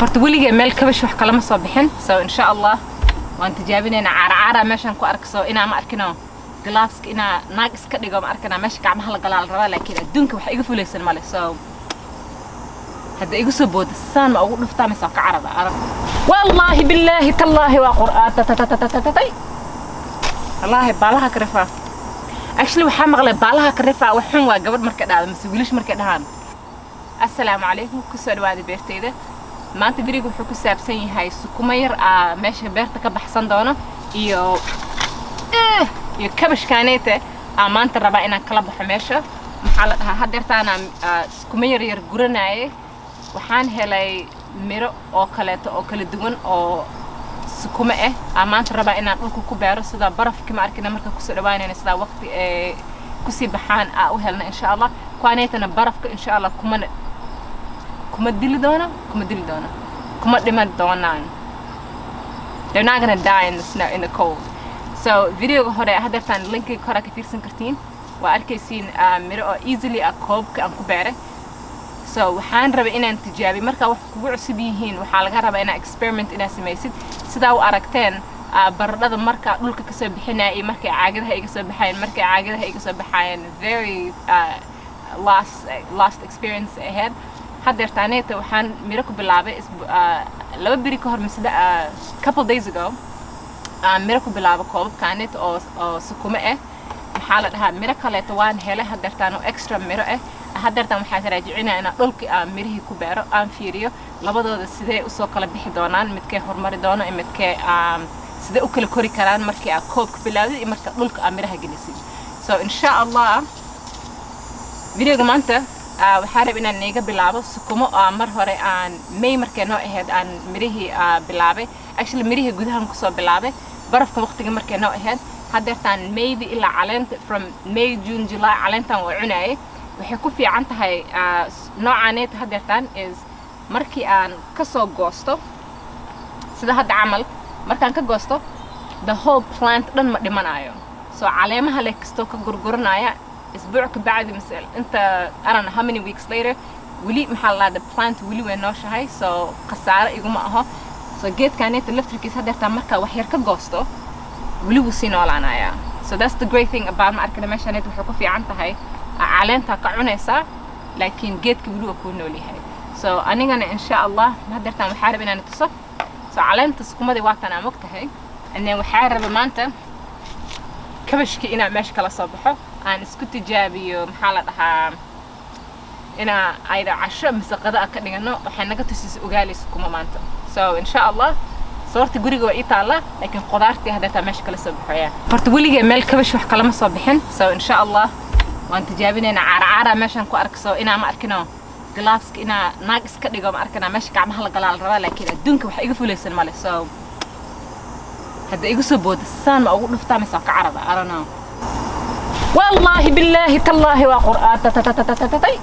horta weliga meel kabash wax kala ma soo bixin so insha Allah waan tijaabinayna caara meeshan ku arkso inaan ma arkino glaafska ina naag iska dhigo ma arkana meesha gacmaha la galaal rabaa laakiin adduunka wax iga fulaysan male so hadda igu soo boodo saan ma ugu dhuftaa mise ka carada arag wallahi billahi tallahi wa qur'aan tatatatatatay wallahi baalaha karfa actually waxa maqlay baalaha karfa wax xun waa gabadh markay dhaado mise wiilish markay dhahaan assalaamu alaykum ku soo dhawaada beertayda maanta birigu wuxuu ku saabsan yahay sukuma yar meesha beerta ka baxsan doono iyo kabashkaanete maanta rabaa inaan kala baxo meesha maxaa la dhahaa hadeertaana sukuma yar guranaaye waxaan helay miro oo kaleeto oo kala duwan oo sukuma maanta rabaa inaan dhulka ku beero sida barafkii ma arkina marka ku soo dhawaanayna sida waqti ku sii baxaan u helna insha Allah kuwaanaytana barafka insha Allah kuma dili doona kuma dhiman doonaan they're not gonna die in the snow in the cold so video hore hadeertaan linki kora ka fiirsan kartiin waa arkaysiin miro oo easily koobka aan ku beeray so waxaan rabaa inaan tijaabi marka wax kugu cusub yihiin waxa laga rabaa inaan experiment inaan samaysid sida u aragteen baradhada marka dhulka ka soo bixinaa iyo markay caagadaha iga soo baxayeen very last experience ahead hadeertaaneeta waxaan miro ku bilaabay laba biri ka hor mise couple days ago miro ku bilaabay koobabkaaneeta oo sukuma maxaa la dhahaa miro kaleeto waan helay hadeertaan oo extra miro hadeertaan waxaan raajicinaa inaan dhulka mirihii ku beero aan fiiriyo labadooda sidee usoo kala bixi doonaan midkee horumari doono iyo midkee sidee u kala kori karaan markii aad koobka bilaawday iyo marka dhulka miraha gelisay so insha Allah videoga maanta waxaan rabaa inaan iga bilaabo sukumo mar hore aan May markay noo ahayd aan mirihii bilaabay actually mirihii gudahan ku soo bilaabay barafka waqtiga markay noo ahayd hadeertaan Maydi ilaa caleenta from May June July caleentan waa cunaayay waxay ku fiican tahay noocaneed hadeertaan is markii aan ka soo goosto sida hadda camal markaan ka goosto the whole plant dhan ma dhimanayo so caleemaha le kasto ka gurguranaya اسبوع بعد مثلا انت I don't know how many weeks later ولي محل هذا plant ولي وين نوشهاي so قصارة يقوم معها so جيت كانت electric هذا تمركها وحير كجوستو ولي وسينو على so that's the great thing about ما أركنا ماشي نت وحكوا في عنتها هاي علانتها كعنيسة لكن جيت كبلو أكونوا لي هاي so أنا إن شاء الله ما قدرت أنا محارب إن أنا تصف so علانت سكومة دي وقتنا مقتهي إني محارب ما أنت كبشكي إنا ماشي كلا صبحه أنا سكوت جابي محل ده إنا أيضا 10 مسقطة أكني إنه حنا كتوسيس أجالي سكوما مانتا so إن شاء الله صورتي جوري إيطاليا لكن قدرتي هذا تمشي كلا صبحية فرتولي جمال كبش وح كلام صبحين so إن شاء الله وأنت جابين إنا عرعرة ماشان كو أركسو إنا ما أركناه جلافسك إنا ناقص كدي قام أركنا ماشي كعم هلا جلال روا لكن الدنك وح يقفوا ليس المال so هذا يقص بود السان ما أقول نفتح مساق عرض I don't know والله بالله تالله وقرآن تتتتتتتي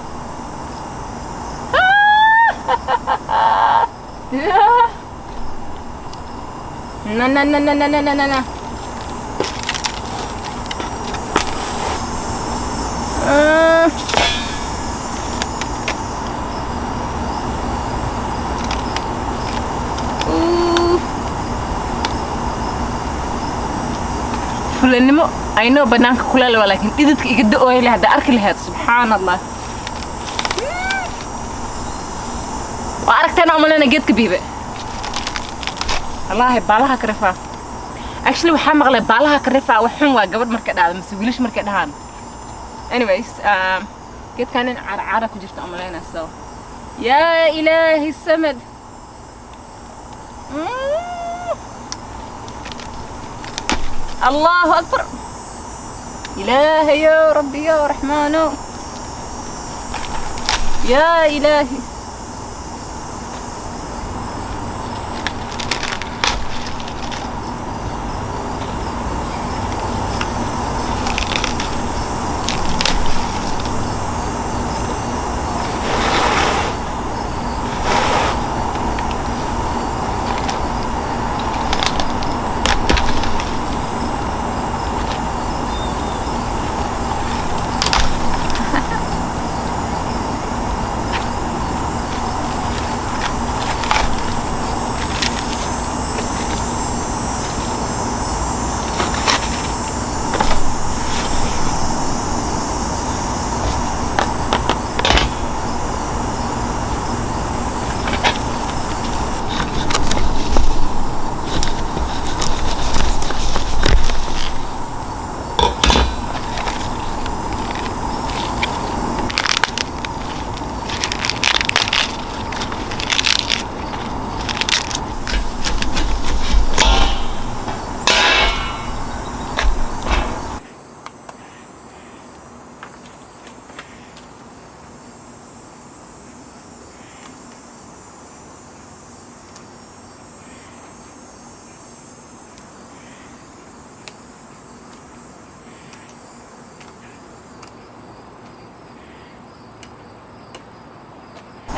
نا نا نا نا نا نا نا فلانمو I know بنانك كلها ولكن إذا يقدروا إلى هذا أركل هذا سبحان الله وأركت أنا عملنا جد كبيبة الله بالها كرفا actually وحام غلب بالها كرفا وحن وقبل مركز هذا مسويلش مركز هان anyways جد كان عارك وجرت عملنا سو يا إلهي السمد الله أكبر إلهي يا ربي يا رحمن يا إلهي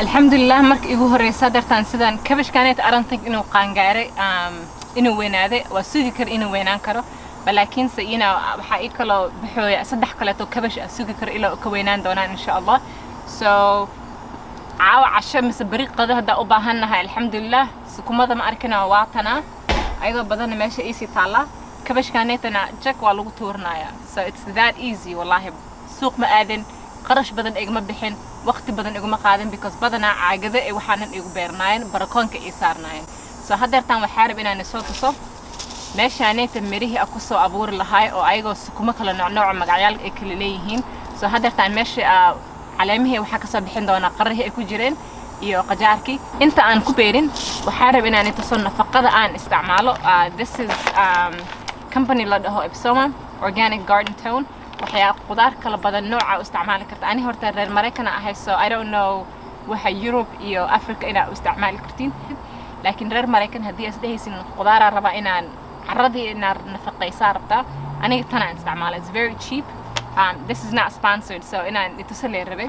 alxamdulilah marka igu horeysa dartaan sidaan kabashkaanayta arantay inuu qaangaaray inuu weynaaday waa sugi kar inuu weynaan karo balaakiinse waxaa ii kaloo baxooya 3 kaleeto kabash sugi karo ilaa ka weynaan doonaan insha Allah so caawa casho mise bariiqada hadda u baahannahay alxamdulilah sukumada ma arkina waatana ayadoo badan meesha ii sii taala kabashkaanaytana jack waa lagu tuurnayaa so it's that easy wallahi suuq ma aadan qarash badan igama bixin waqti badan iguma qaadan because badana caagada ay waxaanan igu beernaayeen barakoonka ii saarnaayeen so hadeertaan waxaa rab inaan soo tuso meeshaanayta mirihii ku soo abuuri lahaay oo ayagoo sukuma kala nooc magacayaal ay kala leeyihiin so hadeertaan meesha caleemihii waxa ka soo bixin doona qarrihii ay ku jireen iyo qajaarkii inta aan ku beerin waxaa rab inaan tuso nafaqada aan isticmaalo this is company la dhaho Ipsoma Organic Garden Tone waxyaa qudaar kala badan nooca u isticmaali karta ani horta reer Mareykan ahay so I don't know waxa Europe iyo Africa ina u isticmaali kartiin laakiin reer Mareykan hadii ay isdahaysin qudaar raba inaan carradii inaan nafaqaysa rabta aniga tan aan isticmaalo it's very cheap this is not sponsored so inaan itusale rabe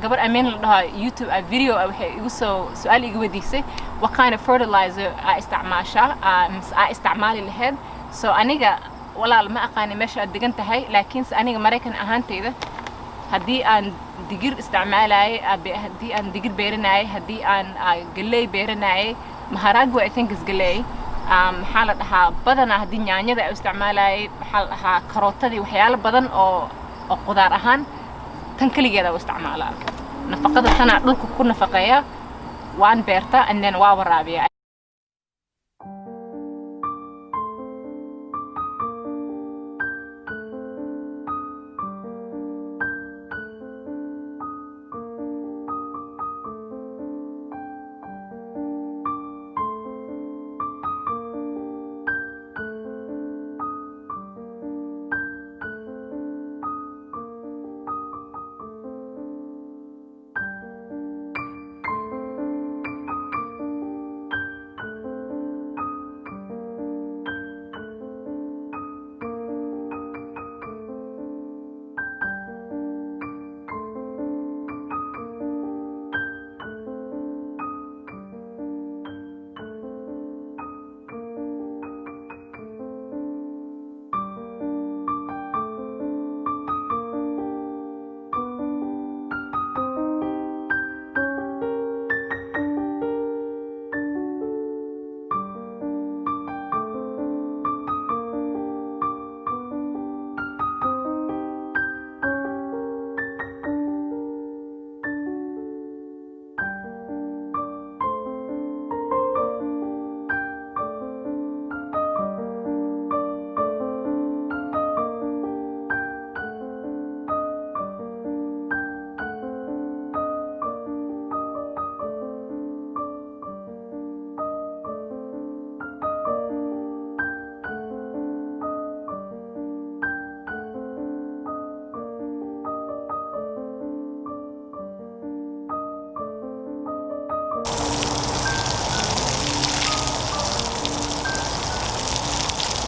gabar amin la dhaho YouTube video waxay igu soo su'aal igu weydiisay what kind of fertilizer isticmaasha isticmaali lahayd so aniga walaal ma aqaan meesha aad degan tahay laakiin aniga Mareykan ahaantayda hadii aan digir isticmaalay hadii aan digir beeranaay hadii aan galey beeranaay maharagwe I think is galey maxaa la dhahaa badana hadii yaanyada ay isticmaalay maxaa la dhahaa karootadii waxyaalo badan oo qudaar ahaan tan kaligeeda u isticmaalaa nafaqada tana dhulka ku nafaqeeya waan beerta and then waa waraabiya